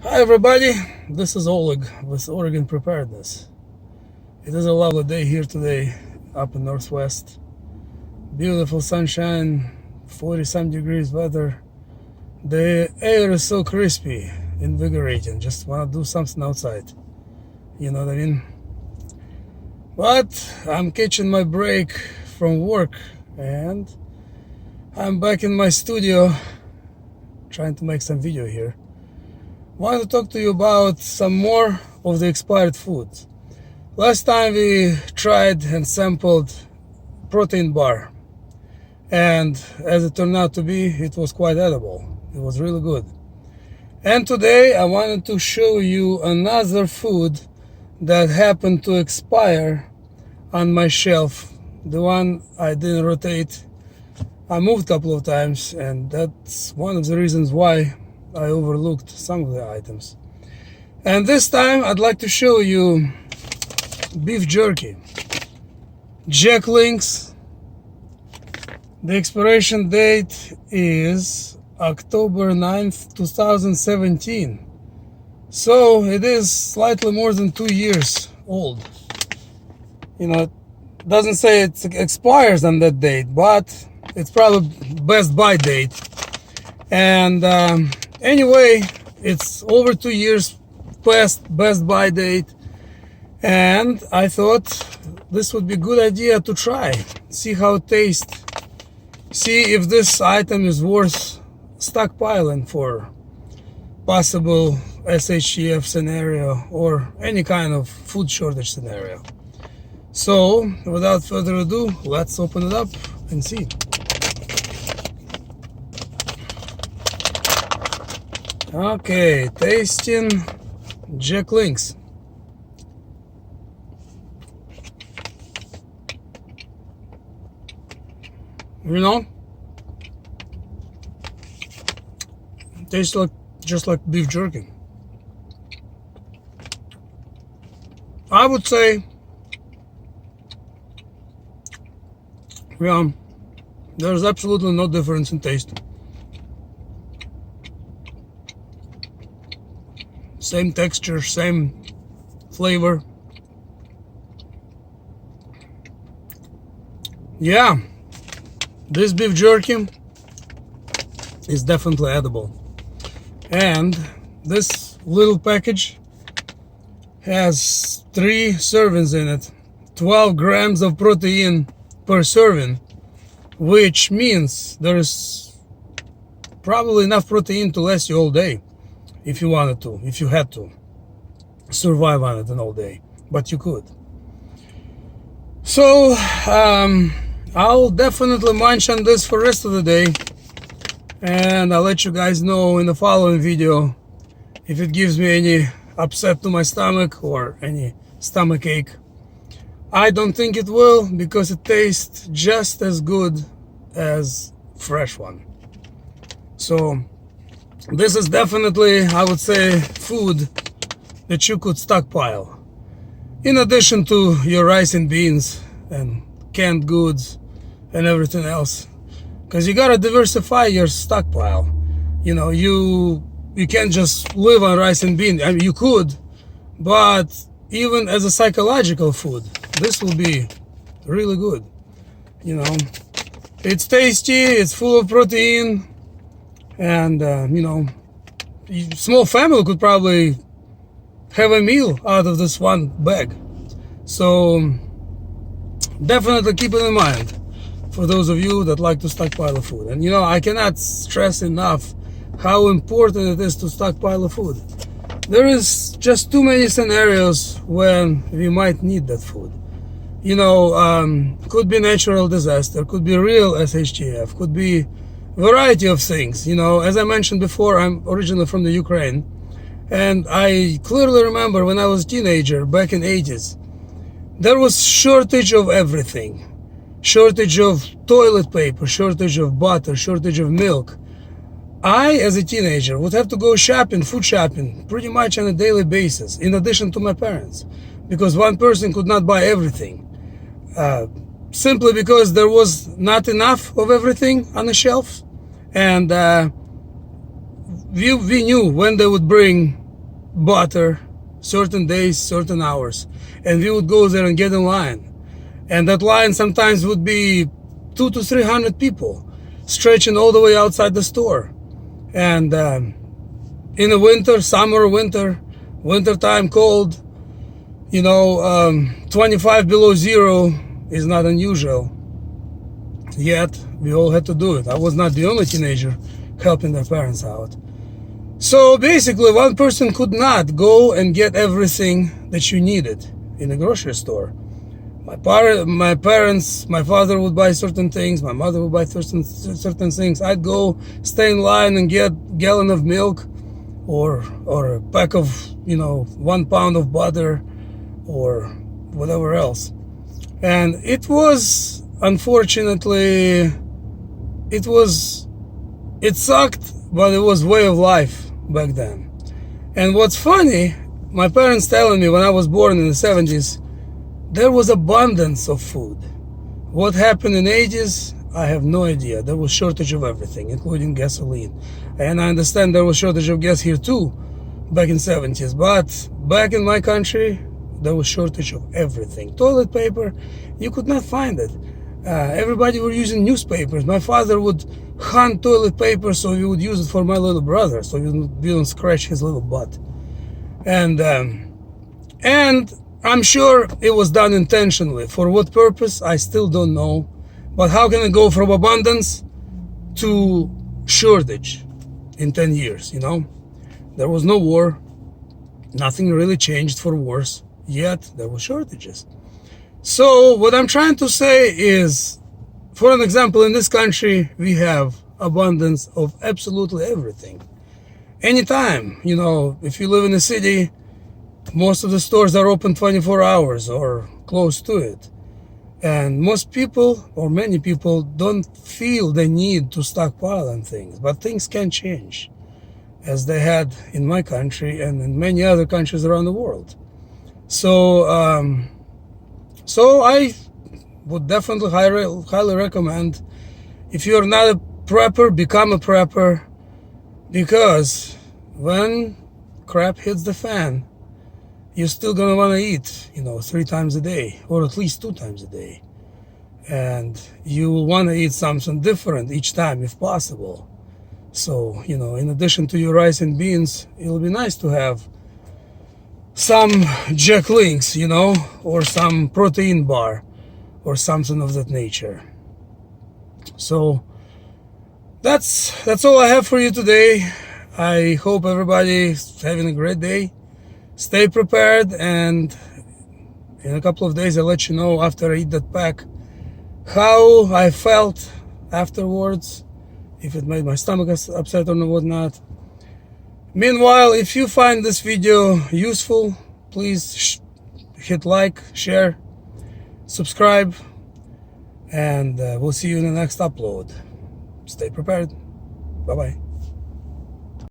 Hi everybody, this is Oleg with Oregon Preparedness. It is a lovely day here today up in Northwest. Beautiful sunshine, 40 some degrees weather. The air is so crispy, invigorating, just want to do something outside. You know what I mean? But I'm catching my break from work and I'm back in my studio trying to make some video here. Want to talk to you about some more of the expired foods. Last time we tried and sampled protein bar, and as it turned out to be, it was quite edible. It was really good. And today I wanted to show you another food that happened to expire on my shelf. The one I didn't rotate. I moved a couple of times, and that's one of the reasons why I overlooked some of the items. And this time I'd like to show you beef jerky, jack links. The expiration date is October 9th, 2017. So it is slightly more than 2 years old. You know, it doesn't say it expires on that date, but it's probably best by date. And anyway, it's over 2 years past best by date, and I thought this would be a good idea to try, see how it tastes, see if this item is worth stockpiling for possible SHTF scenario or any kind of food shortage scenario. So without further ado, let's open it up and see. Okay, tasting jack links. You know, tastes like just like beef jerky. I would say, yeah, there's absolutely no difference in taste. Same texture, same flavor. Yeah, this beef jerky is definitely edible. And this little package has 3 servings in it, 12 grams of protein per serving, which means there is probably enough protein to last you all day. If you wanted to, if you had to survive on it an all day, but you could. So I'll definitely munch on this for the rest of the day, and I'll let you guys know in the following video if it gives me any upset to my stomach or any stomach ache. I don't think it will, because it tastes just as good as fresh one. So this is definitely, I would say, food that you could stockpile, in addition to your rice and beans and canned goods and everything else, because you gotta diversify your stockpile. You know, you can't just live on rice and beans. I mean, you could, but even as a psychological food, this will be really good. You know, it's tasty, it's full of protein. And you know, small family could probably have a meal out of this one bag. So definitely keep it in mind for those of you that like to stockpile of food. And you know, I cannot stress enough how important it is to stockpile of food. There is just too many scenarios when we might need that food. You know, could be natural disaster, could be real SHTF, could be variety of things. You know, as I mentioned before, I'm originally from the Ukraine, and I clearly remember when I was a teenager back in the 80s, there was shortage of everything. Shortage of toilet paper, shortage of butter, shortage of milk. I, as a teenager, would have to go shopping, food shopping, pretty much on a daily basis, in addition to my parents, because one person could not buy everything. Simply because there was not enough of everything on the shelf, and we knew when they would bring butter certain days, certain hours, and we would go there and get in line. And that line sometimes would be 200 to 300 people stretching all the way outside the store. And in the winter, summer, winter time, cold, 25 below zero is not unusual. Yet we all had to do it. I was not the only teenager helping their parents out. So basically, one person could not go and get everything that you needed in a grocery store. My parents, my father would buy certain things, my mother would buy certain things. I'd go stay in line and get a gallon of milk, or a pack of 1 pound of butter, or whatever else. And it was, unfortunately, it sucked, but it was way of life back then. And what's funny, my parents telling me when I was born in the 70s, there was abundance of food. What happened in the 80s, I have no idea. There was shortage of everything, including gasoline. And I understand there was shortage of gas here too, back in the 70s. But back in my country, there was shortage of everything. Toilet paper, you could not find it. Everybody were using newspapers. My father would hunt toilet paper so we would use it for my little brother, so we don't scratch his little butt. And I'm sure it was done intentionally. For what purpose, I still don't know. But how can it go from abundance to shortage in 10 years, There was no war. Nothing really changed for worse. Yet, there were shortages. So, what I'm trying to say is, for an example, in this country, we have abundance of absolutely everything. Anytime, if you live in a city, most of the stores are open 24 hours or close to it. And most people, or many people, don't feel the need to stockpile on things. But things can change, as they had in my country and in many other countries around the world. So I would definitely highly recommend, if you're not a prepper, become a prepper, because when crap hits the fan, you're still gonna want to eat, 3 times a day, or at least 2 times a day. And you will want to eat something different each time if possible. So, in addition to your rice and beans, it'll be nice to have some Jack Links, or some protein bar, or something of that nature. So that's all I have for you today. I hope everybody's having a great day. Stay prepared, and in a couple of days I'll let you know, after I eat that pack, how I felt afterwards, if it made my stomach upset or whatnot. Meanwhile, if you find this video useful, please hit like, share, subscribe, and we'll see you in the next upload. Stay prepared. Bye-bye.